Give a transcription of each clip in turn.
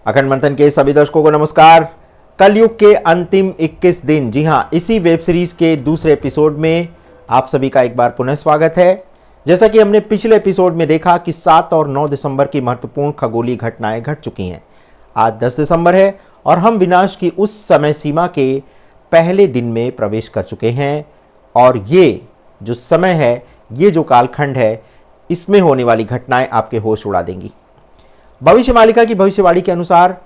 अखंड मंथन के सभी दर्शकों को नमस्कार। कलयुग के अंतिम 21 दिन, जी हाँ, इसी वेब सीरीज के दूसरे एपिसोड में आप सभी का एक बार पुनः स्वागत है। जैसा कि हमने पिछले एपिसोड में देखा कि 7 और 9 दिसंबर की महत्वपूर्ण खगोलीय घटनाएं घट चुकी हैं। आज 10 दिसंबर है और हम विनाश की उस समय सीमा के पहले दिन में प्रवेश कर चुके हैं। और ये जो समय है, ये जो कालखंड है, इसमें होने वाली घटनाएं आपके होश उड़ा देंगी। भविष्य मालिका की भविष्यवाणी के अनुसार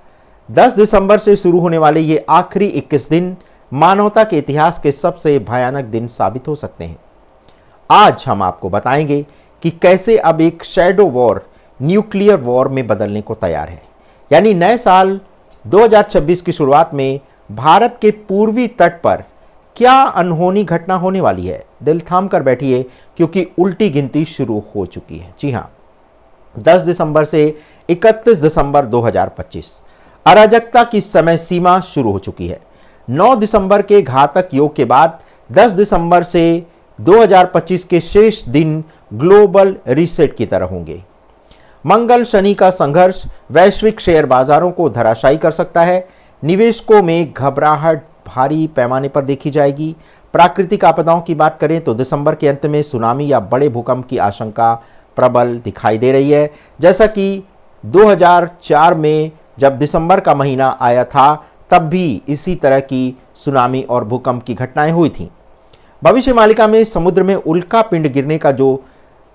10 दिसंबर से शुरू होने वाले ये आखिरी 21 दिन मानवता के इतिहास के सबसे भयानक दिन साबित हो सकते हैं। आज हम आपको बताएंगे कि कैसे अब एक शैडो वॉर न्यूक्लियर वॉर में बदलने को तैयार है। यानी नए साल 2026 की शुरुआत में भारत के पूर्वी तट पर क्या अनहोनी घटना होने वाली है। दिल थाम कर बैठिए, क्योंकि उल्टी गिनती शुरू हो चुकी है। जी हाँ, 10 दिसंबर से 31 दिसंबर 2025 अराजकता की समय सीमा शुरू हो चुकी है। 9 दिसंबर के घातक योग के बाद 10 दिसंबर से 2025 के शेष दिन ग्लोबल रीसेट की तरह होंगे। मंगल शनि का संघर्ष वैश्विक शेयर बाजारों को धराशायी कर सकता है। निवेशकों में घबराहट भारी पैमाने पर देखी जाएगी। प्राकृतिक आपदाओं की बात करें तो दिसंबर के अंत में सुनामी या बड़े भूकंप की आशंका प्रबल दिखाई दे रही है। जैसा कि 2004 में जब दिसंबर का महीना आया था, तब भी इसी तरह की सुनामी और भूकंप की घटनाएं हुई थीं। भविष्य मालिका में समुद्र में उल्का पिंड गिरने का जो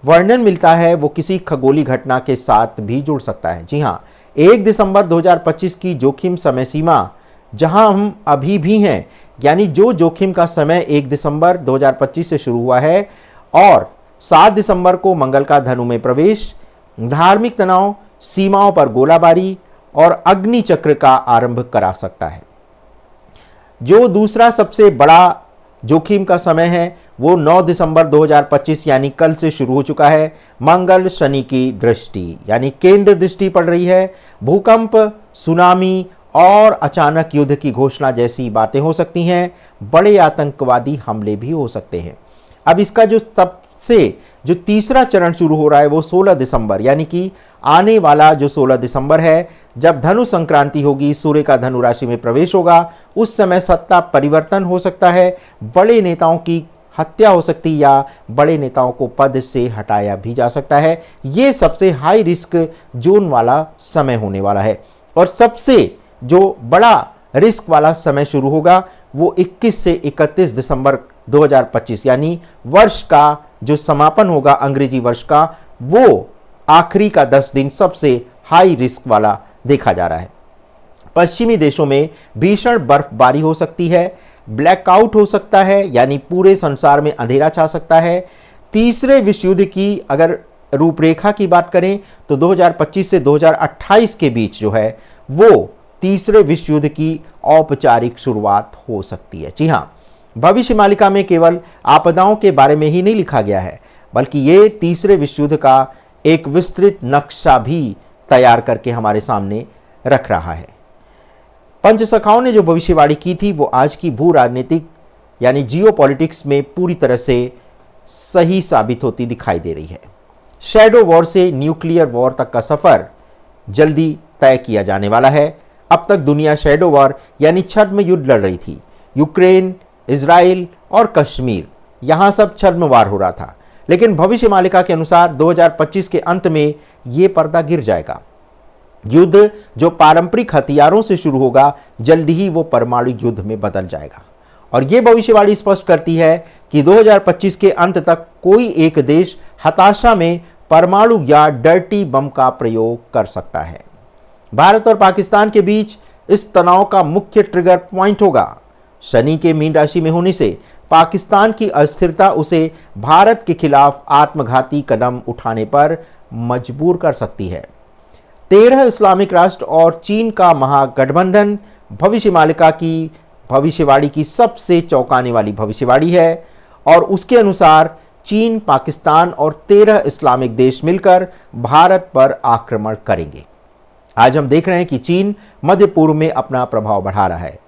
वर्णन मिलता है, वो किसी खगोलीय घटना के साथ भी जुड़ सकता है। जी हाँ, 1 दिसंबर 2025 की जोखिम समय सीमा जहां हम अभी भी हैं, यानी जो जोखिम का समय 1 दिसंबर 2025 से शुरू हुआ है और 7 दिसंबर को मंगल का धनु में प्रवेश, धार्मिक तनाव, सीमाओं पर गोलाबारी और अग्नि चक्र का आरंभ करा सकता है। जो दूसरा सबसे बड़ा जोखिम का समय है, वो 9 दिसंबर 2025 यानी कल से शुरू हो चुका है। मंगल शनि की दृष्टि यानी केंद्र दृष्टि पड़ रही है। भूकंप, सुनामी और अचानक युद्ध की घोषणा जैसी बातें हो सकती हैं। बड़े आतंकवादी हमले भी हो सकते हैं। अब इसका जो तीसरा चरण शुरू हो रहा है, वो 16 दिसंबर यानी कि आने वाला जो 16 दिसंबर है, जब धनु संक्रांति होगी, सूर्य का धनु राशि में प्रवेश होगा। उस समय सत्ता परिवर्तन हो सकता है, बड़े नेताओं की हत्या हो सकती है या बड़े नेताओं को पद से हटाया भी जा सकता है। ये सबसे हाई रिस्क जोन वाला समय होने वाला है। और सबसे जो बड़ा रिस्क वाला समय शुरू होगा, वो 21 से 31 दिसंबर 2025 यानी वर्ष का जो समापन होगा अंग्रेजी वर्ष का, वो आखिरी का 10 दिन सबसे हाई रिस्क वाला देखा जा रहा है। पश्चिमी देशों में भीषण बर्फबारी हो सकती है, ब्लैकआउट हो सकता है, यानी पूरे संसार में अंधेरा छा सकता है। तीसरे विश्व युद्ध की अगर रूपरेखा की बात करें तो 2025 से 2028 के बीच जो है, वो तीसरे विश्व युद्ध की औपचारिक शुरुआत हो सकती है। जी हाँ, भविष्य मालिका में केवल आपदाओं के बारे में ही नहीं लिखा गया है, बल्कि ये तीसरे विश्व युद्ध का एक विस्तृत नक्शा भी तैयार करके हमारे सामने रख रहा है। पंचसखाओं ने जो भविष्यवाणी की थी, वो आज की भू राजनीतिक यानी जियोपॉलिटिक्स में पूरी तरह से सही साबित होती दिखाई दे रही है। शैडो वॉर से न्यूक्लियर वॉर तक का सफर जल्दी तय किया जाने वाला है। अब तक दुनिया शैडो वॉर यानी छद्म युद्ध लड़ रही थी। यूक्रेन, इजराइल और कश्मीर, यहां सब छद्म वार हो रहा था। लेकिन भविष्य मालिका के अनुसार 2025 के अंत में यह पर्दा गिर जाएगा। युद्ध जो पारंपरिक हथियारों से शुरू होगा, जल्दी ही वो परमाणु युद्ध में बदल जाएगा। और यह भविष्यवाणी स्पष्ट करती है कि 2025 के अंत तक कोई एक देश हताशा में परमाणु या डर्टी बम का प्रयोग कर सकता है। भारत और पाकिस्तान के बीच इस तनाव का मुख्य ट्रिगर पॉइंट होगा। शनि के मीन राशि में होने से पाकिस्तान की अस्थिरता उसे भारत के खिलाफ आत्मघाती कदम उठाने पर मजबूर कर सकती है। 13 इस्लामिक राष्ट्र और चीन का महागठबंधन भविष्य मालिका की भविष्यवाणी की सबसे चौंकाने वाली भविष्यवाणी है। और उसके अनुसार चीन, पाकिस्तान और 13 इस्लामिक देश मिलकर भारत पर आक्रमण करेंगे। आज हम देख रहे हैं कि चीन मध्य पूर्व में अपना प्रभाव बढ़ा रहा है।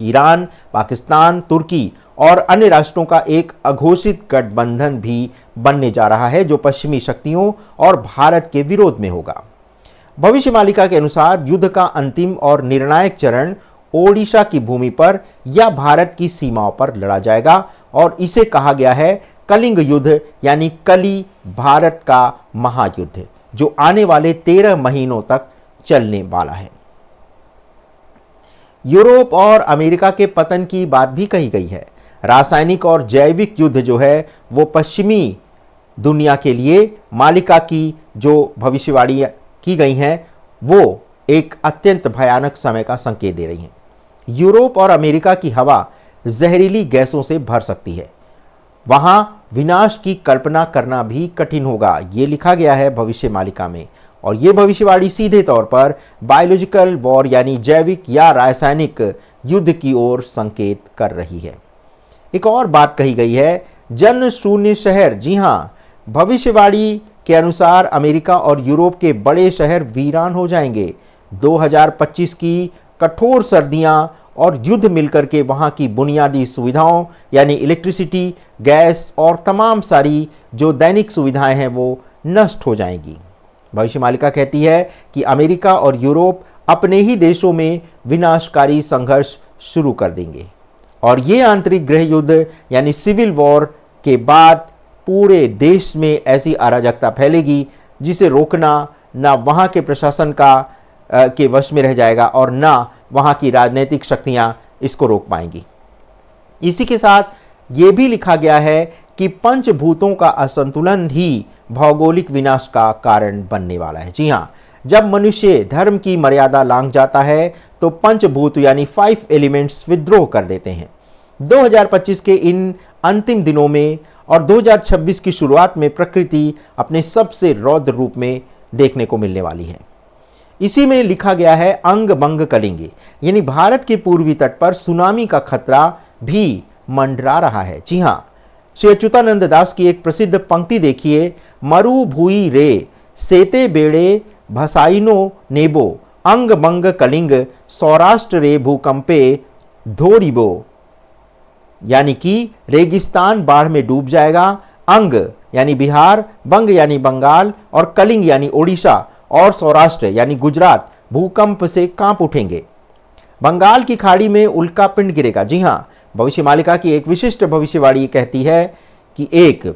ईरान, पाकिस्तान, तुर्की और अन्य राष्ट्रों का एक अघोषित गठबंधन भी बनने जा रहा है, जो पश्चिमी शक्तियों और भारत के विरोध में होगा। भविष्य मालिका के अनुसार युद्ध का अंतिम और निर्णायक चरण ओडिशा की भूमि पर या भारत की सीमाओं पर लड़ा जाएगा और इसे कहा गया है कलिंग युद्ध यानी कली भारत का महायुद्ध, जो आने वाले 13 महीनों तक चलने वाला है। यूरोप और अमेरिका के पतन की बात भी कही गई है। रासायनिक और जैविक युद्ध जो है वो पश्चिमी दुनिया के लिए मालिका की जो भविष्यवाणी की गई हैं वो एक अत्यंत भयानक समय का संकेत दे रही हैं। यूरोप और अमेरिका की हवा जहरीली गैसों से भर सकती है, वहां विनाश की कल्पना करना भी कठिन होगा, ये लिखा गया है भविष्य मालिका में। और ये भविष्यवाणी सीधे तौर पर बायोलॉजिकल वॉर यानी जैविक या रासायनिक युद्ध की ओर संकेत कर रही है। एक और बात कही गई है, जन शून्य शहर। जी हां, भविष्यवाणी के अनुसार अमेरिका और यूरोप के बड़े शहर वीरान हो जाएंगे। 2025 की कठोर सर्दियां और युद्ध मिलकर के वहां की बुनियादी सुविधाओं यानी इलेक्ट्रिसिटी, गैस और तमाम सारी जो दैनिक सुविधाएं हैं वो नष्ट हो जाएंगी। भविष्य मालिका कहती है कि अमेरिका और यूरोप अपने ही देशों में विनाशकारी संघर्ष शुरू कर देंगे और ये आंतरिक गृह युद्ध यानी सिविल वॉर के बाद पूरे देश में ऐसी अराजकता फैलेगी जिसे रोकना ना वहाँ के प्रशासन के वश में रह जाएगा और ना वहाँ की राजनीतिक शक्तियाँ इसको रोक पाएंगी। इसी के साथ ये भी लिखा गया है कि पंचभूतों का असंतुलन ही भौगोलिक विनाश का कारण बनने वाला है। जी हाँ, जब मनुष्य धर्म की मर्यादा लांघ जाता है तो पंचभूत यानी 5 एलिमेंट्स विद्रोह कर देते हैं। 2025 के इन अंतिम दिनों में और 2026 की शुरुआत में प्रकृति अपने सबसे रौद्र रूप में देखने को मिलने वाली है। इसी में लिखा गया है अंग बंग कलेंगे, यानी भारत के पूर्वी तट पर सुनामी का खतरा भी मंडरा रहा है। जी हाँ, श्री अच्युतानंद दास की एक प्रसिद्ध पंक्ति देखिए, मरु भूई रे सेते बेड़े भसाइनो नेबो अंग बंग कलिंग सौराष्ट्र रे भूकंपे धोरिबो, यानी कि रेगिस्तान बाढ़ में डूब जाएगा, अंग यानी बिहार, बंग यानी बंगाल और कलिंग यानी ओडिशा और सौराष्ट्र यानी गुजरात भूकंप से कांप उठेंगे। बंगाल की खाड़ी में उल्का पिंड गिरेगा। जी हाँ, भविष्य मालिका की एक विशिष्ट भविष्यवाणी कहती है कि एक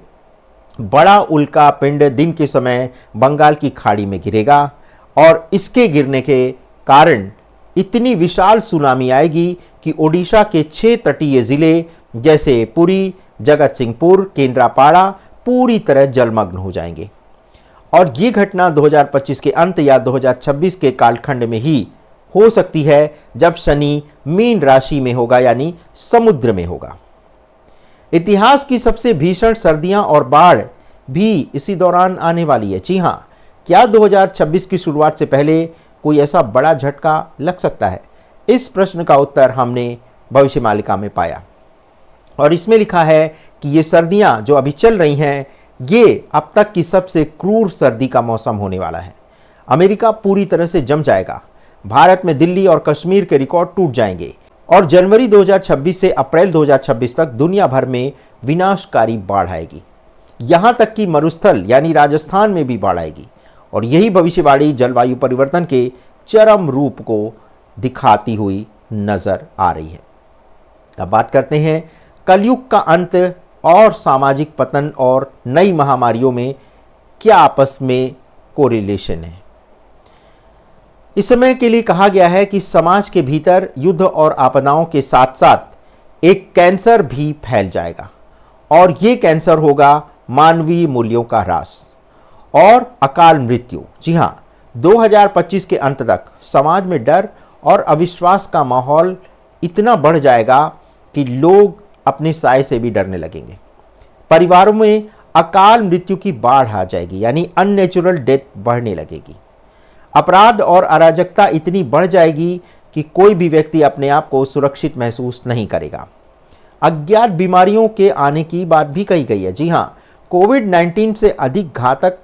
बड़ा उल्का पिंड दिन के समय बंगाल की खाड़ी में गिरेगा और इसके गिरने के कारण इतनी विशाल सुनामी आएगी कि ओडिशा के 6 तटीय जिले जैसे पुरी, जगत सिंहपुर, केंद्रापाड़ा पूरी तरह जलमग्न हो जाएंगे। और ये घटना 2025 के अंत या 2026 के कालखंड में ही हो सकती है जब शनि मीन राशि में होगा यानी समुद्र में होगा। इतिहास की सबसे भीषण सर्दियां और बाढ़ भी इसी दौरान आने वाली है। जी हाँ, क्या 2026 की शुरुआत से पहले कोई ऐसा बड़ा झटका लग सकता है? इस प्रश्न का उत्तर हमने भविष्य मालिका में पाया और इसमें लिखा है कि ये सर्दियां जो अभी चल रही हैं ये अब तक की सबसे क्रूर सर्दी का मौसम होने वाला है। अमेरिका पूरी तरह से जम जाएगा, भारत में दिल्ली और कश्मीर के रिकॉर्ड टूट जाएंगे और जनवरी 2026 से अप्रैल 2026 तक दुनिया भर में विनाशकारी बाढ़ आएगी। यहाँ तक कि मरुस्थल यानी राजस्थान में भी बाढ़ आएगी और यही भविष्यवाणी जलवायु परिवर्तन के चरम रूप को दिखाती हुई नजर आ रही है। अब बात करते हैं कलयुग का अंत और सामाजिक पतन और नई महामारियों में क्या आपस में कोरिलेशन है। इस समय के लिए कहा गया है कि समाज के भीतर युद्ध और आपदाओं के साथ साथ एक कैंसर भी फैल जाएगा और ये कैंसर होगा मानवीय मूल्यों का ह्रास और अकाल मृत्यु। जी हाँ, 2025 के अंत तक समाज में डर और अविश्वास का माहौल इतना बढ़ जाएगा कि लोग अपने साय से भी डरने लगेंगे। परिवारों में अकाल मृत्यु की बाढ़ आ जाएगी यानी अननेचुरल डेथ बढ़ने लगेगी। अपराध और अराजकता इतनी बढ़ जाएगी कि कोई भी व्यक्ति अपने आप को सुरक्षित महसूस नहीं करेगा। अज्ञात बीमारियों के आने की बात भी कही गई है। जी हाँ, कोविड-19 से अधिक घातक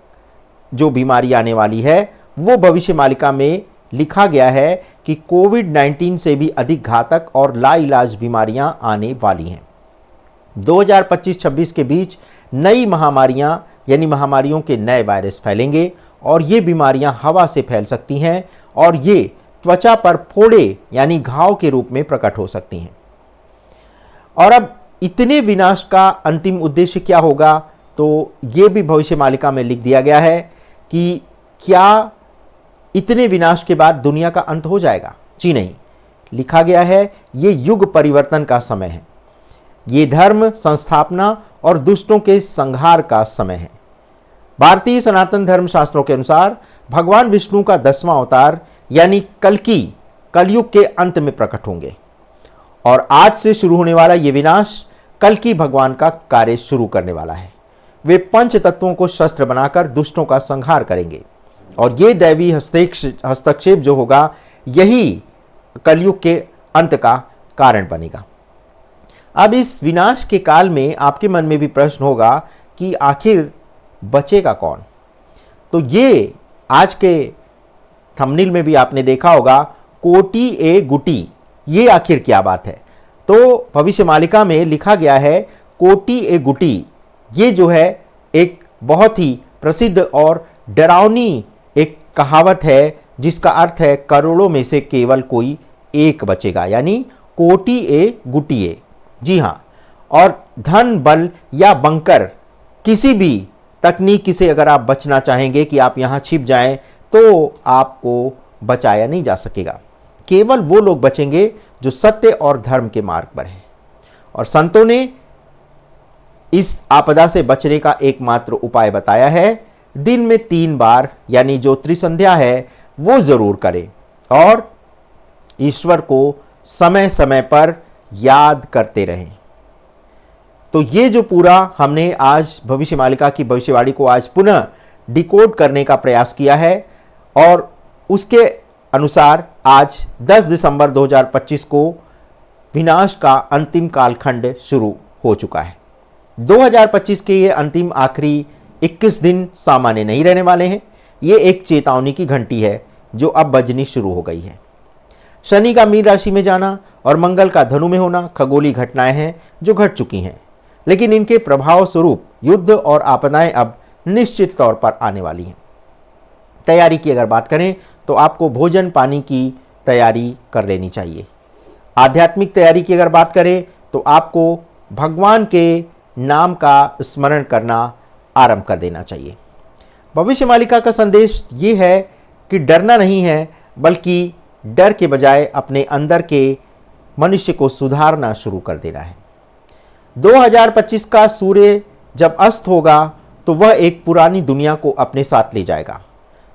जो बीमारी आने वाली है वो भविष्य मालिका में लिखा गया है कि कोविड-19 से भी अधिक घातक और लाइलाज बीमारियां आने वाली हैं। 2025-26 के बीच नई महामारियां यानी महामारियों के नए वायरस फैलेंगे और ये बीमारियां हवा से फैल सकती हैं और ये त्वचा पर फोड़े यानी घाव के रूप में प्रकट हो सकती हैं। और अब इतने विनाश का अंतिम उद्देश्य क्या होगा, तो ये भी भविष्यवाणी में लिख दिया गया है कि क्या इतने विनाश के बाद दुनिया का अंत हो जाएगा? जी नहीं, लिखा गया है ये युग परिवर्तन का समय है, ये धर्म संस्थापना और दुष्टों के संहार का समय है। भारतीय सनातन धर्म शास्त्रों के अनुसार भगवान विष्णु का 10वां अवतार यानी कल्कि कलयुग के अंत में प्रकट होंगे और आज से शुरू होने वाला ये विनाश कल्कि भगवान का कार्य शुरू करने वाला है। वे पंच तत्वों को शस्त्र बनाकर दुष्टों का संहार करेंगे और ये दैवी हस्तक्षेप जो होगा यही कलयुग के अंत का कारण बनेगा। अब इस विनाश के काल में आपके मन में भी प्रश्न होगा कि आखिर बचेगा कौन? तो ये आज के थंबनेल में भी आपने देखा होगा, कोटि ए गुटी, ये आखिर क्या बात है? तो भविष्यवाणी में लिखा गया है कोटि ए गुटी, ये जो है एक बहुत ही प्रसिद्ध और डरावनी एक कहावत है जिसका अर्थ है करोड़ों में से केवल कोई एक बचेगा, यानी कोटि ए गुटिए। जी हाँ, और धन बल या बंकर किसी भी तकनीक से अगर आप बचना चाहेंगे कि आप यहाँ छिप जाएं तो आपको बचाया नहीं जा सकेगा। केवल वो लोग बचेंगे जो सत्य और धर्म के मार्ग पर हैं। और संतों ने इस आपदा से बचने का एकमात्र उपाय बताया है, दिन में 3 बार यानी जो त्रिसंध्या है वो जरूर करें और ईश्वर को समय समय पर याद करते रहें। तो ये जो पूरा हमने आज भविष्यवाणी की भविष्यवाणी को आज पुनः डिकोड करने का प्रयास किया है और उसके अनुसार आज 10 दिसंबर 2025 को विनाश का अंतिम कालखंड शुरू हो चुका है। 2025 के ये अंतिम आखिरी 21 दिन सामान्य नहीं रहने वाले हैं। ये एक चेतावनी की घंटी है जो अब बजनी शुरू हो गई है। शनि का मीन राशि में जाना और मंगल का धनु में होना खगोलीय घटनाएं हैं जो घट चुकी हैं, लेकिन इनके प्रभाव स्वरूप युद्ध और आपदाएं अब निश्चित तौर पर आने वाली हैं। तैयारी की अगर बात करें तो आपको भोजन पानी की तैयारी कर लेनी चाहिए। आध्यात्मिक तैयारी की अगर बात करें तो आपको भगवान के नाम का स्मरण करना आरंभ कर देना चाहिए। भविष्यवाणी का संदेश ये है कि डरना नहीं है, बल्कि डर के बजाय अपने अंदर के मनुष्य को सुधारना शुरू कर देना है। 2025 का सूर्य जब अस्त होगा तो वह एक पुरानी दुनिया को अपने साथ ले जाएगा।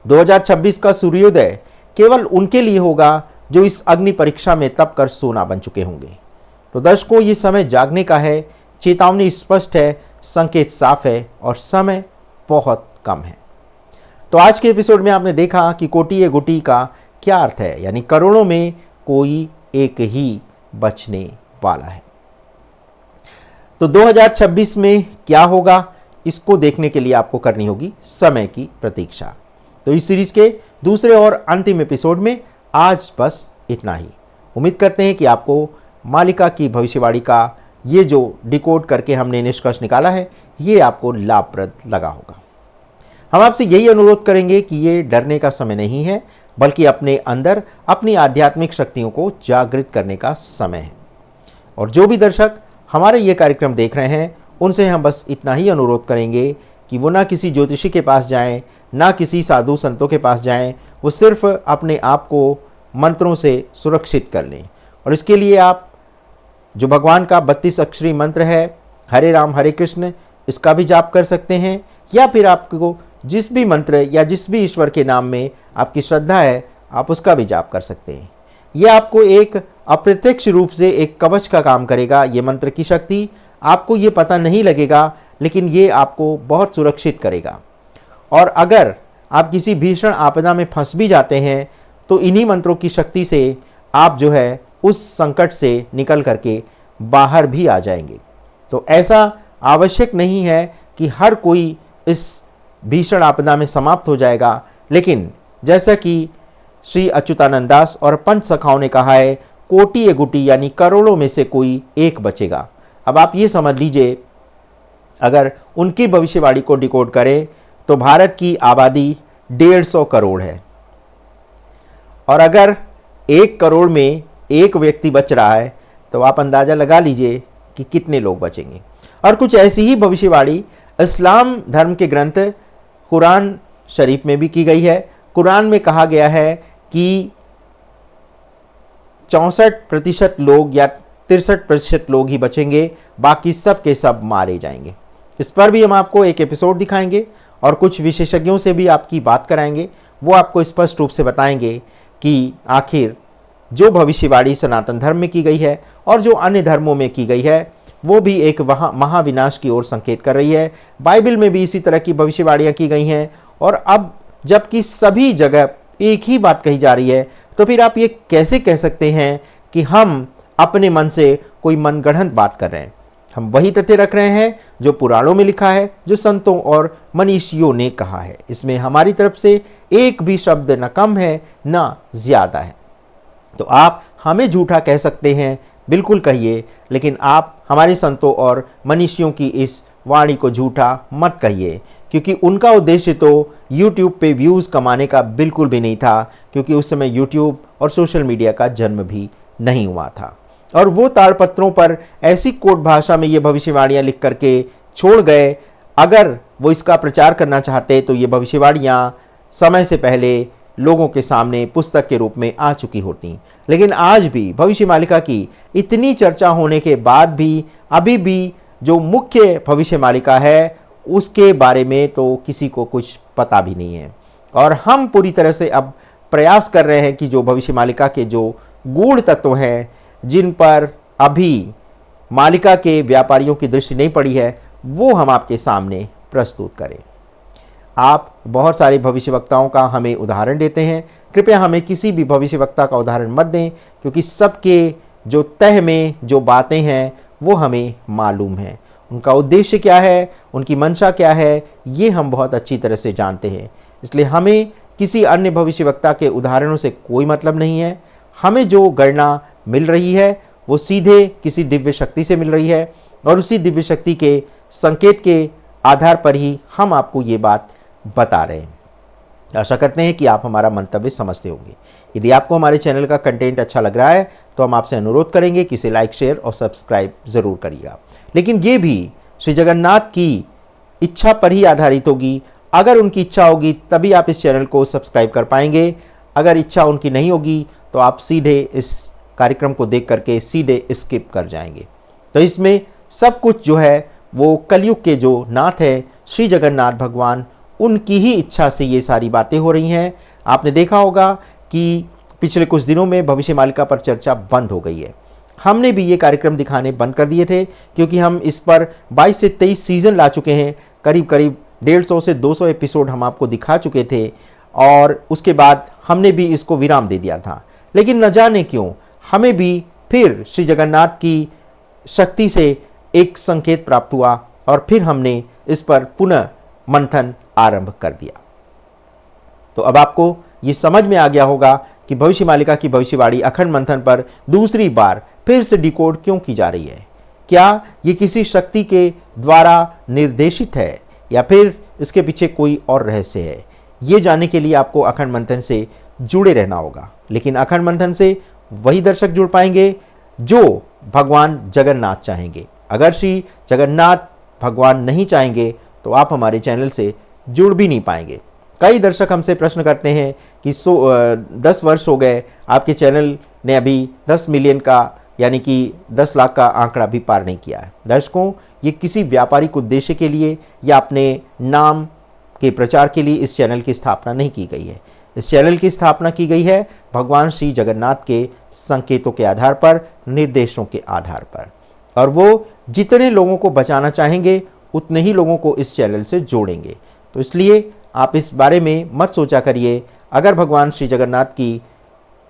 2026 का सूर्योदय केवल उनके लिए होगा जो इस अग्नि परीक्षा में तप कर सोना बन चुके होंगे। तो दर्शकों, ये समय जागने का है, चेतावनी स्पष्ट है, संकेत साफ है और समय बहुत कम है। तो आज के एपिसोड में आपने देखा कि कोटि ए गुटी का क्या अर्थ है, यानी करोड़ों में कोई एक ही बचने वाला है। तो 2026 में क्या होगा, इसको देखने के लिए आपको करनी होगी समय की प्रतीक्षा। तो इस सीरीज के दूसरे और अंतिम एपिसोड में आज बस इतना ही। उम्मीद करते हैं कि आपको मालिका की भविष्यवाणी का ये जो डिकोड करके हमने निष्कर्ष निकाला है ये आपको लाभप्रद लगा होगा। हम आपसे यही अनुरोध करेंगे कि ये डरने का समय नहीं है, बल्कि अपने अंदर अपनी आध्यात्मिक शक्तियों को जागृत करने का समय है। और जो भी दर्शक हमारे ये कार्यक्रम देख रहे हैं उनसे हम बस इतना ही अनुरोध करेंगे कि वो ना किसी ज्योतिषी के पास जाएं, ना किसी साधु संतों के पास जाएं, वो सिर्फ अपने आप को मंत्रों से सुरक्षित कर लें। और इसके लिए आप जो भगवान का 32 अक्षरी मंत्र है हरे राम हरे कृष्ण, इसका भी जाप कर सकते हैं, या फिर आपको जिस भी मंत्र या जिस भी ईश्वर के नाम में आपकी श्रद्धा है आप उसका भी जाप कर सकते हैं। यह आपको एक अप्रत्यक्ष रूप से एक कवच का काम करेगा। ये मंत्र की शक्ति आपको ये पता नहीं लगेगा, लेकिन ये आपको बहुत सुरक्षित करेगा। और अगर आप किसी भीषण आपदा में फंस भी जाते हैं तो इन्हीं मंत्रों की शक्ति से आप जो है उस संकट से निकल करके बाहर भी आ जाएंगे। तो ऐसा आवश्यक नहीं है कि हर कोई इस भीषण आपदा में समाप्त हो जाएगा, लेकिन जैसा कि श्री अच्युतानंद दास और पंच सखाओं ने कहा है, कोटि ए गुटी यानी करोड़ों में से कोई एक बचेगा। अब आप ये समझ लीजिए, अगर उनकी भविष्यवाणी को डिकोड करें तो भारत की आबादी 150 करोड़ है, और अगर 1 करोड़ में एक व्यक्ति बच रहा है तो आप अंदाज़ा लगा लीजिए कि कितने लोग बचेंगे। और कुछ ऐसी ही भविष्यवाणी इस्लाम धर्म के ग्रंथ कुरान शरीफ में भी की गई है। कुरान में कहा गया है कि 64% लोग या 63% लोग ही बचेंगे, बाकी सब के सब मारे जाएंगे। इस पर भी हम आपको एक एपिसोड दिखाएंगे और कुछ विशेषज्ञों से भी आपकी बात कराएंगे। वो आपको स्पष्ट रूप से बताएंगे कि आखिर जो भविष्यवाणी सनातन धर्म में की गई है और जो अन्य धर्मों में की गई है वो भी एक महाविनाश की ओर संकेत कर रही है। बाइबल में भी इसी तरह की भविष्यवाणियाँ की गई हैं, और अब जबकि सभी जगह एक ही बात कही जा रही है, तो फिर आप ये कैसे कह सकते हैं कि हम अपने मन से कोई मनगढ़ंत बात कर रहे हैं। हम वही तथ्य रख रहे हैं जो पुराणों में लिखा है, जो संतों और मनीषियों ने कहा है। इसमें हमारी तरफ से एक भी शब्द न कम है न ज़्यादा है। तो आप हमें झूठा कह सकते हैं, बिल्कुल कहिए, लेकिन आप हमारे संतों और मनीषियों की इस वाणी को झूठा मत कहिए, क्योंकि उनका उद्देश्य तो YouTube पे व्यूज़ कमाने का बिल्कुल भी नहीं था, क्योंकि उस समय YouTube और सोशल मीडिया का जन्म भी नहीं हुआ था। और वो ताड़पत्रों पर ऐसी कोट भाषा में ये भविष्यवाणियाँ लिख करके छोड़ गए। अगर वो इसका प्रचार करना चाहते तो ये भविष्यवाणियाँ समय से पहले लोगों के सामने पुस्तक के रूप में आ चुकी होती। लेकिन आज भी भविष्य मालिका की इतनी चर्चा होने के बाद भी अभी भी जो मुख्य भविष्य मालिका है उसके बारे में तो किसी को कुछ पता भी नहीं है। और हम पूरी तरह से अब प्रयास कर रहे हैं कि जो भविष्य मालिका के जो गूढ़ तत्व हैं, जिन पर अभी मालिका के व्यापारियों की दृष्टि नहीं पड़ी है, वो हम आपके सामने प्रस्तुत करें। आप बहुत सारे भविष्यवक्ताओं का हमें उदाहरण देते हैं, कृपया हमें किसी भी भविष्यवक्ता का उदाहरण मत दें, क्योंकि सबके जो तह में जो बातें हैं वो हमें मालूम है। उनका उद्देश्य क्या है, उनकी मंशा क्या है, ये हम बहुत अच्छी तरह से जानते हैं। इसलिए हमें किसी अन्य भविष्यवक्ता के उदाहरणों से कोई मतलब नहीं है। हमें जो गणना मिल रही है वो सीधे किसी दिव्य शक्ति से मिल रही है, और उसी दिव्य शक्ति के संकेत के आधार पर ही हम आपको ये बात बता रहे हैं। आशा करते हैं कि आप हमारा मंतव्य समझते होंगे। यदि आपको हमारे चैनल का कंटेंट अच्छा लग रहा है तो हम आपसे अनुरोध करेंगे कि इसे लाइक, शेयर और सब्सक्राइब ज़रूर करिएगा। लेकिन ये भी श्री जगन्नाथ की इच्छा पर ही आधारित होगी। अगर उनकी इच्छा होगी तभी आप इस चैनल को सब्सक्राइब कर पाएंगे। अगर इच्छा उनकी नहीं होगी तो आप सीधे इस कार्यक्रम को देख करके सीधे स्किप कर जाएंगे। तो इसमें सब कुछ जो है वो कलयुग के जो नाथ है श्री जगन्नाथ भगवान, उनकी ही इच्छा से ये सारी बातें हो रही हैं। आपने देखा होगा कि पिछले कुछ दिनों में भविष्य मालिका पर चर्चा बंद हो गई है। हमने भी ये कार्यक्रम दिखाने बंद कर दिए थे, क्योंकि हम इस पर 22 से 23 सीज़न ला चुके हैं। करीब करीब 150 से 200 एपिसोड हम आपको दिखा चुके थे, और उसके बाद हमने भी इसको विराम दे दिया था। लेकिन न जाने क्यों हमें भी फिर श्री जगन्नाथ की शक्ति से एक संकेत प्राप्त हुआ, और फिर हमने इस पर पुनः मंथन आरंभ कर दिया। तो अब आपको ये समझ में आ गया होगा कि भविष्य मालिका की भविष्यवाणी अखंड मंथन पर दूसरी बार फिर से डिकोड क्यों की जा रही है। क्या ये किसी शक्ति के द्वारा निर्देशित है या फिर इसके पीछे कोई और रहस्य है? ये जानने के लिए आपको अखंड मंथन से जुड़े रहना होगा। लेकिन अखंड मंथन से वही दर्शक जुड़ पाएंगे जो भगवान जगन्नाथ चाहेंगे। अगर श्री जगन्नाथ भगवान नहीं चाहेंगे तो आप हमारे चैनल से जुड़ भी नहीं पाएंगे। कई दर्शक हमसे प्रश्न करते हैं कि 10 वर्ष हो गए, आपके चैनल ने अभी 10 मिलियन का यानी कि 10 लाख का आंकड़ा भी पार नहीं किया है। दर्शकों, ये किसी व्यापारिक उद्देश्य के लिए या अपने नाम के प्रचार के लिए इस चैनल की स्थापना नहीं की गई है। इस चैनल की स्थापना की गई है भगवान श्री जगन्नाथ के संकेतों के आधार पर, निर्देशों के आधार पर, और वो जितने लोगों को बचाना चाहेंगे उतने ही लोगों को इस चैनल से जोड़ेंगे। तो इसलिए आप इस बारे में मत सोचा करिए। अगर भगवान श्री जगन्नाथ की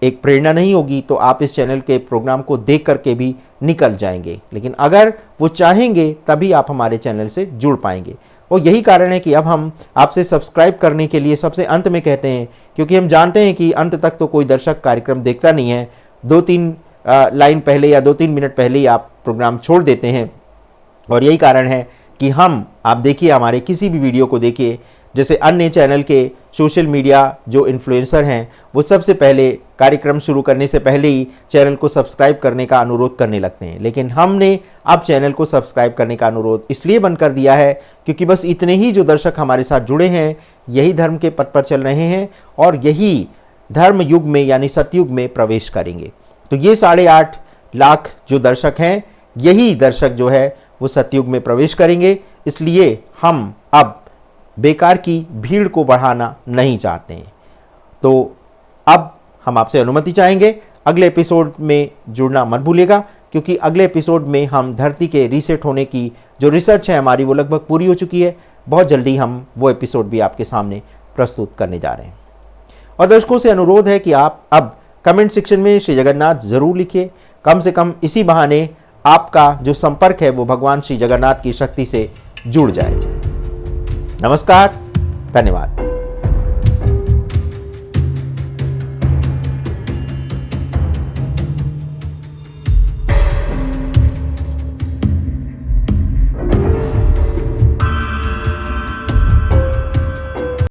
एक प्रेरणा नहीं होगी तो आप इस चैनल के प्रोग्राम को देख करके भी निकल जाएंगे। लेकिन अगर वो चाहेंगे तभी आप हमारे चैनल से जुड़ पाएंगे। और यही कारण है कि अब हम आपसे सब्सक्राइब करने के लिए सबसे अंत में कहते हैं, क्योंकि हम जानते हैं कि अंत तक तो कोई दर्शक कार्यक्रम देखता नहीं है। 2-3 लाइन पहले या 2-3 मिनट पहले ही आप प्रोग्राम छोड़ देते हैं। और यही कारण है कि हम, आप देखिए हमारे किसी भी वीडियो को देखिए, जैसे अन्य चैनल के सोशल मीडिया जो इन्फ्लुएंसर हैं वो सबसे पहले कार्यक्रम शुरू करने से पहले ही चैनल को सब्सक्राइब करने का अनुरोध करने लगते हैं, लेकिन हमने अब चैनल को सब्सक्राइब करने का अनुरोध इसलिए बंद कर दिया है क्योंकि बस इतने ही जो दर्शक हमारे साथ जुड़े हैं यही धर्म के पथ पर चल रहे हैं और यही धर्म युग में यानी सतयुग में प्रवेश करेंगे। तो ये 8.5 लाख जो दर्शक हैं यही दर्शक जो है वो सतयुग में प्रवेश करेंगे, इसलिए हम अब बेकार की भीड़ को बढ़ाना नहीं चाहते हैं। तो अब हम आपसे अनुमति चाहेंगे, अगले एपिसोड में जुड़ना मत भूलिएगा क्योंकि अगले एपिसोड में हम धरती के रीसेट होने की जो रिसर्च है हमारी वो लगभग पूरी हो चुकी है। बहुत जल्दी हम वो एपिसोड भी आपके सामने प्रस्तुत करने जा रहे हैं। और दर्शकों से अनुरोध है कि आप अब कमेंट सेक्शन में श्री जगन्नाथ जरूर लिखिए, कम से कम इसी बहाने आपका जो संपर्क है वो भगवान श्री जगन्नाथ की शक्ति से जुड़ जाए। नमस्कार, धन्यवाद।